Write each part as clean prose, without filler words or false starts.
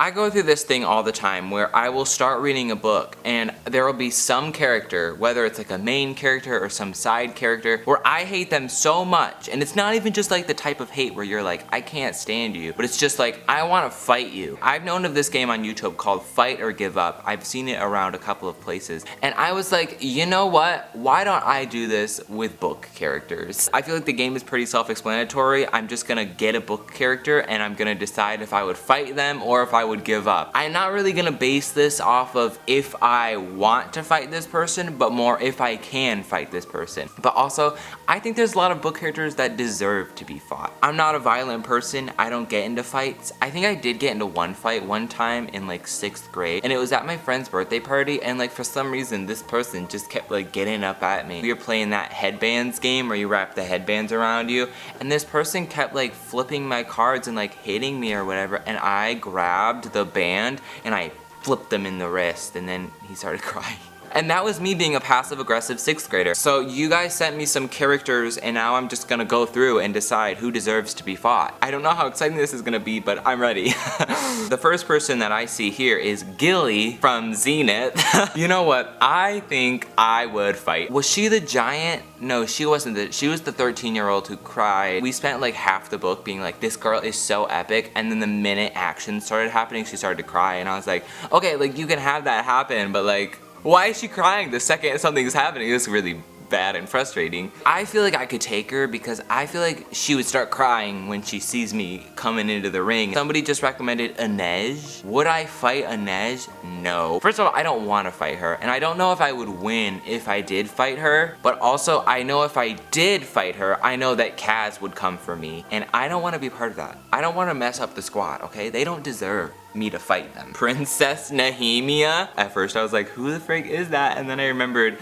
I go through this thing all the time where I will start reading a book and there will be some character, whether it's like a main character or some side character, where I hate them so much. And it's not even just like the type of hate where you're like, I can't stand you, but it's just like, I want to fight you. I've known of this game on YouTube called Fight or Give Up. I've seen it around a couple of places. And I was like, you know what? Why don't I do this with book characters? I feel like the game is pretty self-explanatory. I'm just gonna get a book character and I'm gonna decide if I would fight them or if I would give up. I'm not really gonna base this off of if I want to fight this person, but more if I can fight this person. But also, I think there's a lot of book characters that deserve to be fought. I'm not a violent person. I don't get into fights. I think I did get into one fight one time in like 6th grade, and it was at my friend's birthday party, and like for some reason this person just kept like getting up at me. We were playing that headbands game where you wrap the headbands around you, and this person kept like flipping my cards and like hitting me or whatever, and I grabbed the band and I flipped them in the wrist, and then he started crying. And that was me being a passive-aggressive 6th grader. So you guys sent me some characters and now I'm just gonna go through and decide who deserves to be fought. I don't know how exciting this is gonna be, but I'm ready. The first person that I see here is Gilly from Zenith. You know what? I think I would fight. Was she the giant? No, she wasn't. She was the 13-year-old who cried. We spent like half the book being like, this girl is so epic, and then the minute action started happening, she started to cry, and I was like, okay, like you can have that happen, but like, why is she crying the second something's happening? It's really bad and frustrating. I feel like I could take her because I feel like she would start crying when she sees me coming into the ring. Somebody just recommended Inej. Would I fight Inej? No. First of all, I don't want to fight her, and I don't know if I would win if I did fight her, but also I know if I did fight her, I know that Kaz would come for me, and I don't want to be part of that. I don't want to mess up the squad, okay? They don't deserve me to fight them. Princess Nehemia. At first I was like, who the frick is that? And then I remembered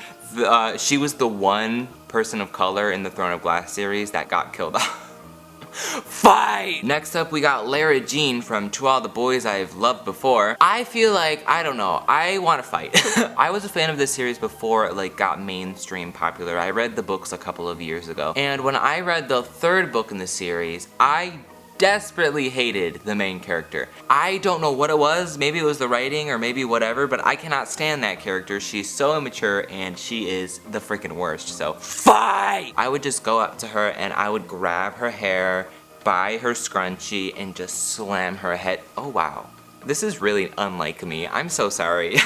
she was the one person of color in the Throne of Glass series that got killed off. Fight! Next up we got Lara Jean from To All the Boys I've Loved Before. I feel like, I don't know, I want to fight. I was a fan of this series before it like got mainstream popular. I read the books a couple of years ago, and when I read the 3rd book in the series, I desperately hated the main character. I don't know what it was, maybe it was the writing or maybe whatever, but I cannot stand that character. She's so immature and she is the freaking worst, so fight! I would just go up to her and I would grab her hair, buy her scrunchie, and just slam her head. Oh wow. This is really unlike me. I'm so sorry.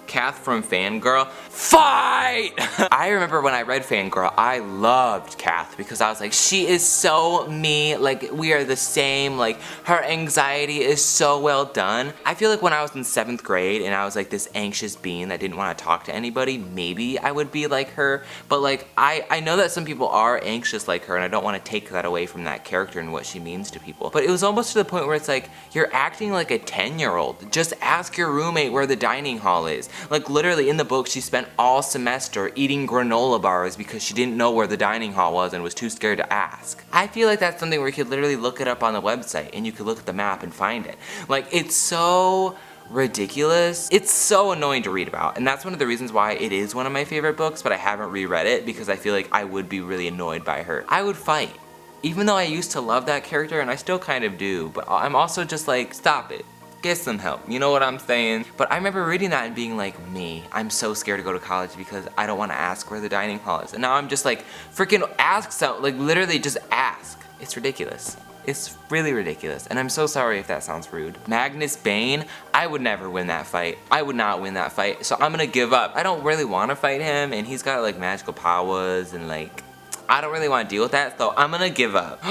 Kath from Fangirl. Fight! I remember when I read Fangirl, I loved Kath because I was like, she is so me, like we are the same, like her anxiety is so well done. I feel like when I was in 7th grade and I was like this anxious being that didn't want to talk to anybody, maybe I would be like her, but like I know that some people are anxious like her and I don't want to take that away from that character and what she means to people. But it was almost to the point where it's like, you're acting like a 10-year-old. Just ask your roommate where the dining hall is. Like literally in the book she spent all semester eating granola bars because she didn't know where the dining hall was and was too scared to ask. I feel like that's something where you could literally look it up on the website and you could look at the map and find it. Like it's so ridiculous. It's so annoying to read about, and that's one of the reasons why it is one of my favorite books, but I haven't reread it because I feel like I would be really annoyed by her. I would fight. Even though I used to love that character and I still kind of do, but I'm also just like, stop it. Get some help, you know what I'm saying? But I remember reading that and being like, me, I'm so scared to go to college because I don't want to ask where the dining hall is. And now I'm just like, freaking ask something, like literally just ask. It's ridiculous. It's really ridiculous, and I'm so sorry if that sounds rude. Magnus Bane, I would never win that fight. I would not win that fight, so I'm gonna give up. I don't really want to fight him, and he's got like magical powers and like, I don't really want to deal with that, so I'm gonna give up.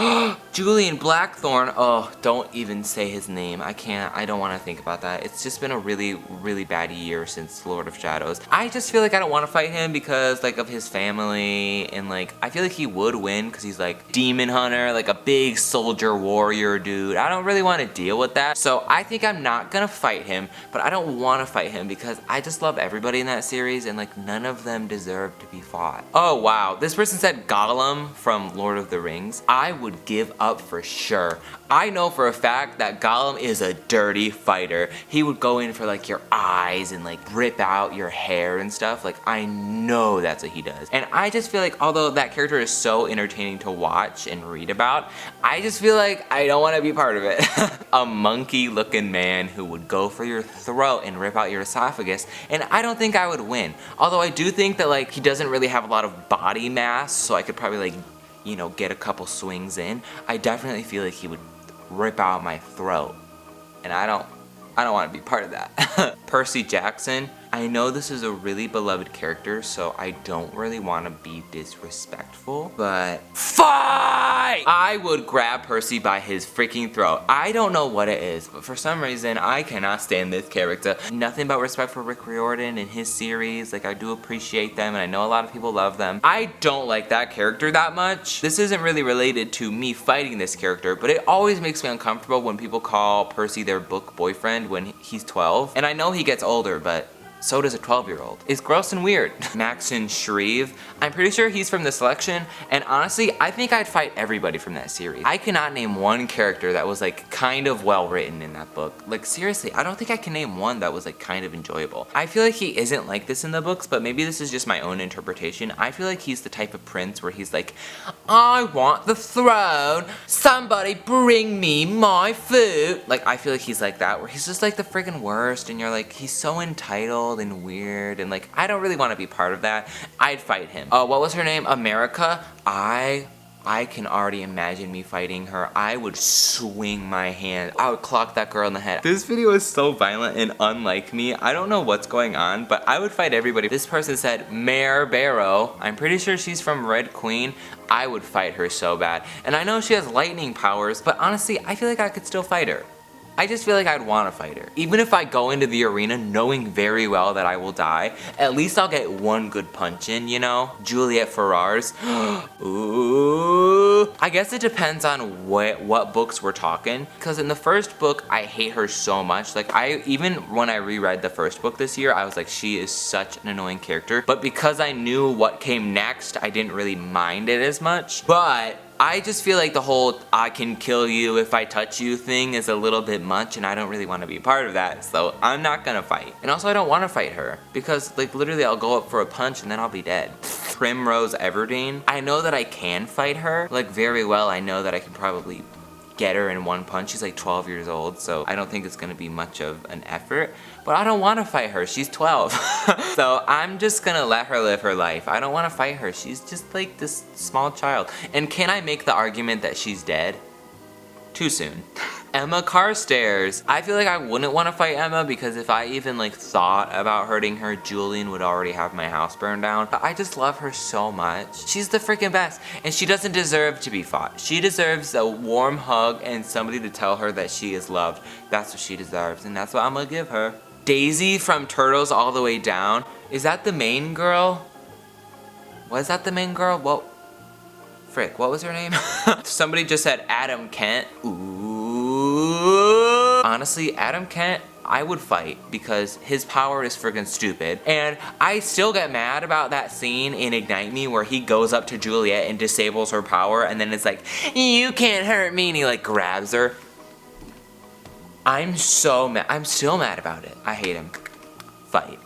Julian Blackthorn. Oh, don't even say his name. I can't. I don't want to think about that. It's just been a really, really bad year since Lord of Shadows. I just feel like I don't want to fight him because like of his family, and like I feel like he would win because he's like demon hunter, like a big soldier warrior dude. I don't really want to deal with that, so I think I'm not gonna fight him, but I don't want to fight him because I just love everybody in that series and like none of them deserve to be fought. Oh wow, this person said Gollum from Lord of the Rings. I would give up for sure. I know for a fact that Gollum is a dirty fighter. He would go in for like your eyes and like rip out your hair and stuff. Like I know that's what he does. And I just feel like although that character is so entertaining to watch and read about, I just feel like I don't want to be part of it. A monkey looking man who would go for your throat and rip out your esophagus, and I don't think I would win. Although I do think that like he doesn't really have a lot of body mass, so I could probably like, you know, get a couple swings in. I definitely feel like he would rip out my throat, and I don't want to be part of that. Percy Jackson, I know this is a really beloved character, so I don't really want to be disrespectful, but fight! I would grab Percy by his freaking throat. I don't know what it is, but for some reason, I cannot stand this character. Nothing but respect for Rick Riordan and his series. Like, I do appreciate them, and I know a lot of people love them. I don't like that character that much. This isn't really related to me fighting this character, but it always makes me uncomfortable when people call Percy their book boyfriend when he's 12. And I know he gets older, but so does a 12-year-old. It's gross and weird. Maxon Shreve, I'm pretty sure he's from the selection, and honestly, I think I'd fight everybody from that series. I cannot name one character that was like kind of well written in that book. Like seriously, I don't think I can name one that was like kind of enjoyable. I feel like he isn't like this in the books, but maybe this is just my own interpretation. I feel like he's the type of prince where he's like, I want the throne, somebody bring me my food. Like I feel like he's like that, where he's just like the friggin' worst, and you're like, he's so entitled and weird, and like I don't really want to be part of that. I'd fight him. What was her name? America. I can already imagine me fighting her. I would swing my hand. I would clock that girl in the head. This video is so violent and unlike me. I don't know what's going on, but I would fight everybody. This person said Mare Barrow. I'm pretty sure she's from Red Queen. I would fight her so bad. And I know she has lightning powers, but honestly, I feel like I could still fight her. I just feel like I'd want to fight her. Even if I go into the arena knowing very well that I will die, at least I'll get one good punch in, you know? Juliet Ferrars. Ooh. I guess it depends on what books we're talking. Because in the first book, I hate her so much. Like, even when I reread the first book this year, I was like, she is such an annoying character. But because I knew what came next, I didn't really mind it as much. But I just feel like the whole I can kill you if I touch you thing is a little bit much, and I don't really want to be a part of that, so I'm not gonna fight. And also I don't want to fight her because like literally I'll go up for a punch and then I'll be dead. Primrose Everdeen, I know that I can fight her like very well. I know that I can probably get her in one punch. She's like 12 years old, so I don't think it's gonna be much of an effort, but I don't want to fight her. She's 12. So I'm just gonna let her live her life. I don't want to fight her. She's just like this small child. And can I make the argument that she's dead? Too soon. Emma Carstairs. I feel like I wouldn't want to fight Emma because if I even like thought about hurting her, Julian would already have my house burned down. But I just love her so much. She's the freaking best, and she doesn't deserve to be fought. She deserves a warm hug and somebody to tell her that she is loved. That's what she deserves, and that's what I'm gonna give her. Daisy from Turtles All the Way Down. Is that the main girl? Was that the main girl? Well, frick, what was her name? Somebody just said Adam Kent. Ooh. Honestly, Adam Kent, I would fight because his power is freaking stupid. And I still get mad about that scene in Ignite Me where he goes up to Juliet and disables her power and then it's like, you can't hurt me, and he like grabs her. I'm so mad. I'm still mad about it. I hate him. Fight.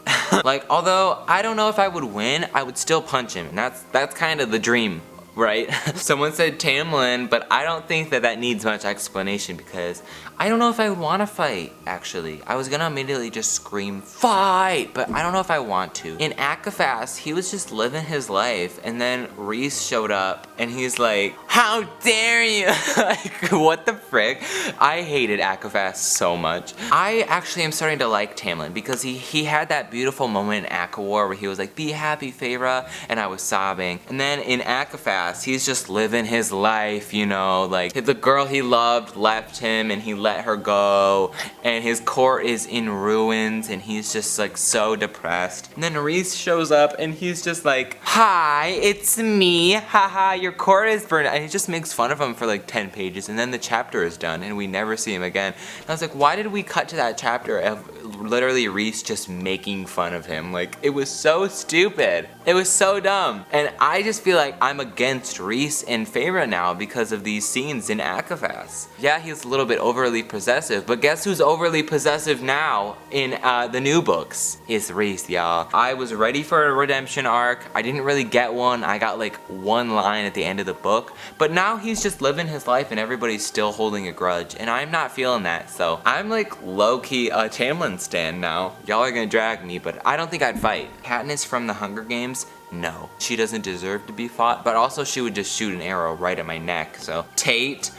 Like, although I don't know if I would win, I would still punch him. And that's kind of the dream, right? Someone said Tamlin, but I don't think that needs much explanation because I don't know if I would want to fight, actually. I was gonna immediately just scream, fight! But I don't know if I want to. In ACOFAS, he was just living his life, and then Rhys showed up, and he's like, how dare you? Like, what the frick? I hated ACOFAS so much. I actually am starting to like Tamlin because he had that beautiful moment in ACOWAR where he was like, be happy, Feyre, and I was sobbing. And then in ACOFAS, he's just living his life, you know, like, the girl he loved left him, and he let her go, and his court is in ruins, and he's just like so depressed. And then Rhys shows up and he's just like, hi, it's me, haha, your court is burned, and he just makes fun of him for like 10 pages, and then the chapter is done and we never see him again. And I was like, why did we cut to that chapter of literally Rhys just making fun of him. Like, it was so stupid. It was so dumb. And I just feel like I'm against Rhys and Feyre now because of these scenes in ACOFAS. Yeah, he's a little bit overly possessive, but guess who's overly possessive now in the new books? It's Rhys, y'all. I was ready for a redemption arc. I didn't really get one. I got like one line at the end of the book, but now he's just living his life and everybody's still holding a grudge, and I'm not feeling that. So I'm like low-key a Tamlin stan now. Y'all are gonna drag me, but I don't think I'd fight. Katniss from the Hunger Games, no. She doesn't deserve to be fought, but also she would just shoot an arrow right at my neck. So Tate,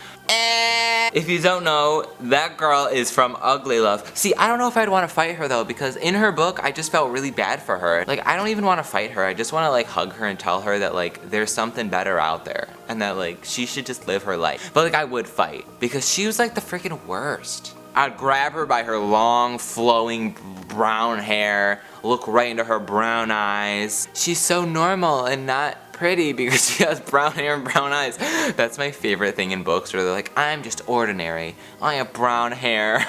if you don't know, that girl is from Ugly Love. See, I don't know if I'd want to fight her though, because in her book, I just felt really bad for her. Like, I don't even want to fight her. I just want to like hug her and tell her that like there's something better out there and that like she should just live her life. But like, I would fight because she was like the freaking worst. I'd grab her by her long, flowing brown hair, look right into her brown eyes. She's so normal and not pretty because she has brown hair and brown eyes. That's my favorite thing in books where they're like, I'm just ordinary. I have brown hair.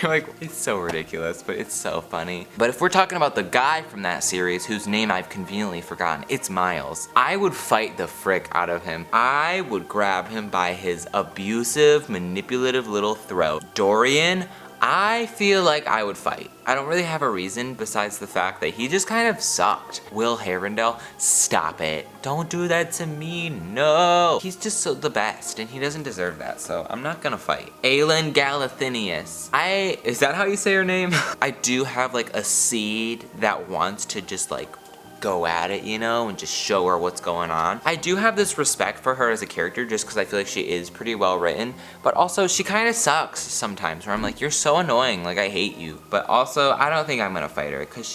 Like, it's so ridiculous, but it's so funny. But if we're talking about the guy from that series whose name I've conveniently forgotten, it's Miles. I would fight the frick out of him. I would grab him by his abusive, manipulative little throat. Dorian, I feel like I would fight. I don't really have a reason besides the fact that he just kind of sucked. Will Herondale, stop it. Don't do that to me, no. He's just so the best and he doesn't deserve that, so I'm not gonna fight. Aelin Galathynius. Is that how you say her name? I do have like a seed that wants to just like go at it, you know, and just show her what's going on. I do have this respect for her as a character just because I feel like she is pretty well written, but also she kind of sucks sometimes where I'm like, you're so annoying, like I hate you. But also, I don't think I'm gonna fight her because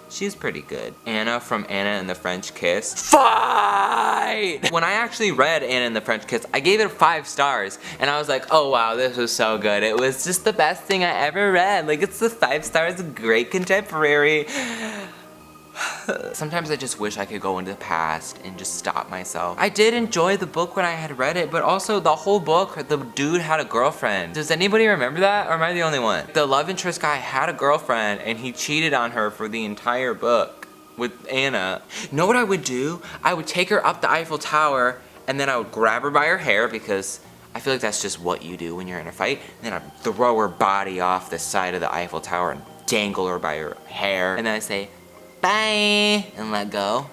she's pretty good. Anna from Anna and the French Kiss. Fight! When I actually read Anna and the French Kiss, I gave it 5 stars and I was like, oh wow, this was so good. It was just the best thing I ever read. Like, it's the 5 stars, great contemporary. Sometimes I just wish I could go into the past and just stop myself. I did enjoy the book when I had read it, but also the whole book, the dude had a girlfriend. Does anybody remember that, or am I the only one? The love interest guy had a girlfriend and he cheated on her for the entire book with Anna. You know what I would do? I would take her up the Eiffel Tower and then I would grab her by her hair because I feel like that's just what you do when you're in a fight. And then I'd throw her body off the side of the Eiffel Tower and dangle her by her hair. And then I'd say, bye, and let go.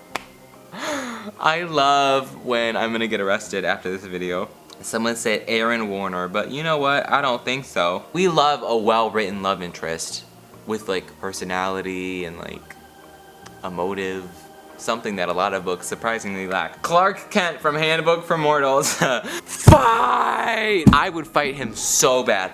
I love when I'm gonna get arrested after this video. Someone said Aaron Warner, but you know what? I don't think so. We love a well-written love interest with like personality and like a motive. Something that a lot of books surprisingly lack. Clark Kent from Handbook for Mortals. Fight! I would fight him so bad.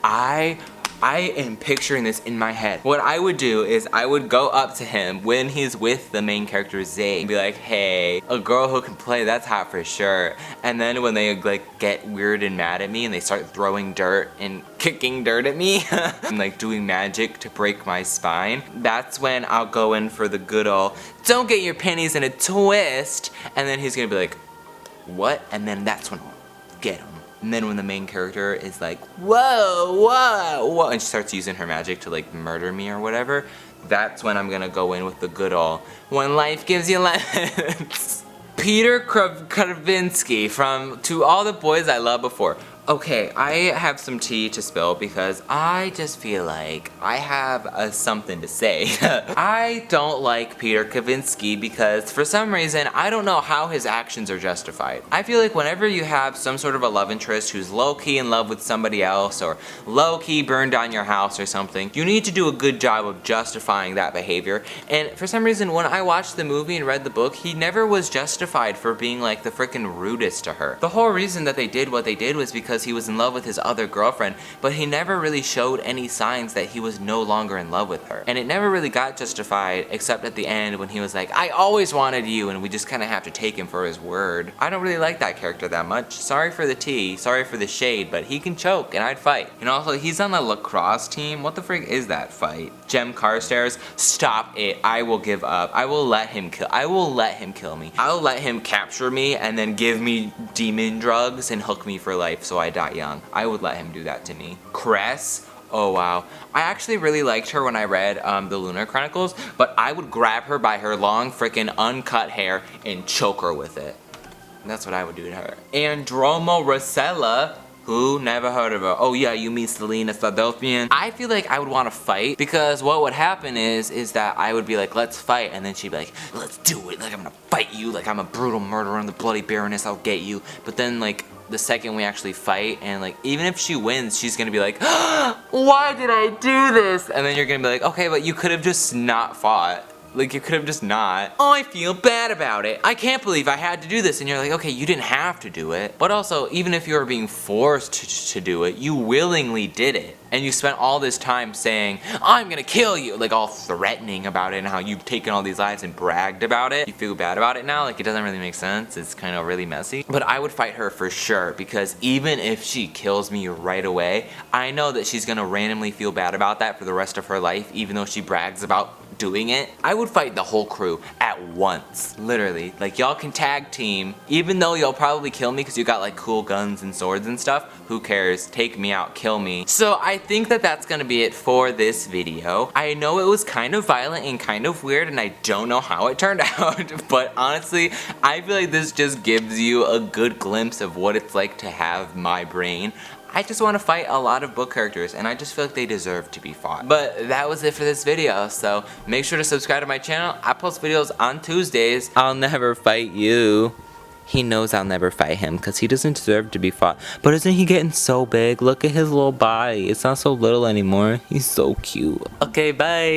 I am picturing this in my head. What I would do is I would go up to him when he's with the main character Zay and be like, hey, a girl who can play, that's hot for sure. And then when they like get weird and mad at me and they start throwing dirt and kicking dirt at me and like doing magic to break my spine, that's when I'll go in for the good old, don't get your panties in a twist. And then he's gonna be like, what? And then that's when I'll get him. And then when the main character is like, whoa, whoa, whoa, and she starts using her magic to like murder me or whatever, that's when I'm gonna go in with the good old, when life gives you lemons. Peter Kravinsky from To All the Boys I Loved Before. Okay, I have some tea to spill because I just feel like I have something to say. I don't like Peter Kavinsky because for some reason, I don't know how his actions are justified. I feel like whenever you have some sort of a love interest who's low-key in love with somebody else or low-key burned down your house or something, you need to do a good job of justifying that behavior. And for some reason, when I watched the movie and read the book, he never was justified for being like the freaking rudest to her. The whole reason that they did what they did was because he was in love with his other girlfriend, but he never really showed any signs that he was no longer in love with her. And it never really got justified except at the end when he was like, I always wanted you, and we just kind of have to take him for his word. I don't really like that character that much. Sorry for the tea, sorry for the shade, but he can choke and I'd fight. And also, he's on the lacrosse team. What the frick is that fight? Jem Carstairs, stop it. I will give up. I will let him kill me. I'll let him capture me and then give me demon drugs and hook me for life so I die young. I would let him do that to me. Cress, oh wow. I actually really liked her when I read the Lunar Chronicles, but I would grab her by her long freaking uncut hair and choke her with it. That's what I would do to her. Androma Rosella. Who? Never heard of her. Oh yeah, you mean Selena Philadelphian. I feel like I would want to fight because what would happen is that I would be like, let's fight, and then she'd be like, let's do it. Like, I'm gonna fight you. Like, I'm a brutal murderer and the bloody baroness, I'll get you. But then like the second we actually fight, and like even if she wins, she's gonna be like, why did I do this? And then you're gonna be like, okay, but you could have just not fought. Like, you could have just not. Oh, I feel bad about it. I can't believe I had to do this. And you're like, okay, you didn't have to do it. But also, even if you were being forced to do it, you willingly did it. And you spent all this time saying, I'm gonna kill you. Like, all threatening about it and how you've taken all these lives and bragged about it. You feel bad about it now? Like, it doesn't really make sense. It's kind of really messy. But I would fight her for sure, because even if she kills me right away, I know that she's gonna randomly feel bad about that for the rest of her life, even though she brags about doing it. I would fight the whole crew at once, literally. Like, y'all can tag team, even though y'all probably kill me because you got like cool guns and swords and stuff. Who cares? Take me out, kill me. So I think that that's gonna be it for this video. I know it was kind of violent and kind of weird, and I don't know how it turned out, but honestly, I feel like this just gives you a good glimpse of what it's like to have my brain. I just want to fight a lot of book characters, and I just feel like they deserve to be fought. But that was it for this video, so make sure to subscribe to my channel. I post videos on Tuesdays. I'll never fight you. He knows I'll never fight him because he doesn't deserve to be fought. But isn't he getting so big? Look at his little body. It's not so little anymore. He's so cute. Okay, bye.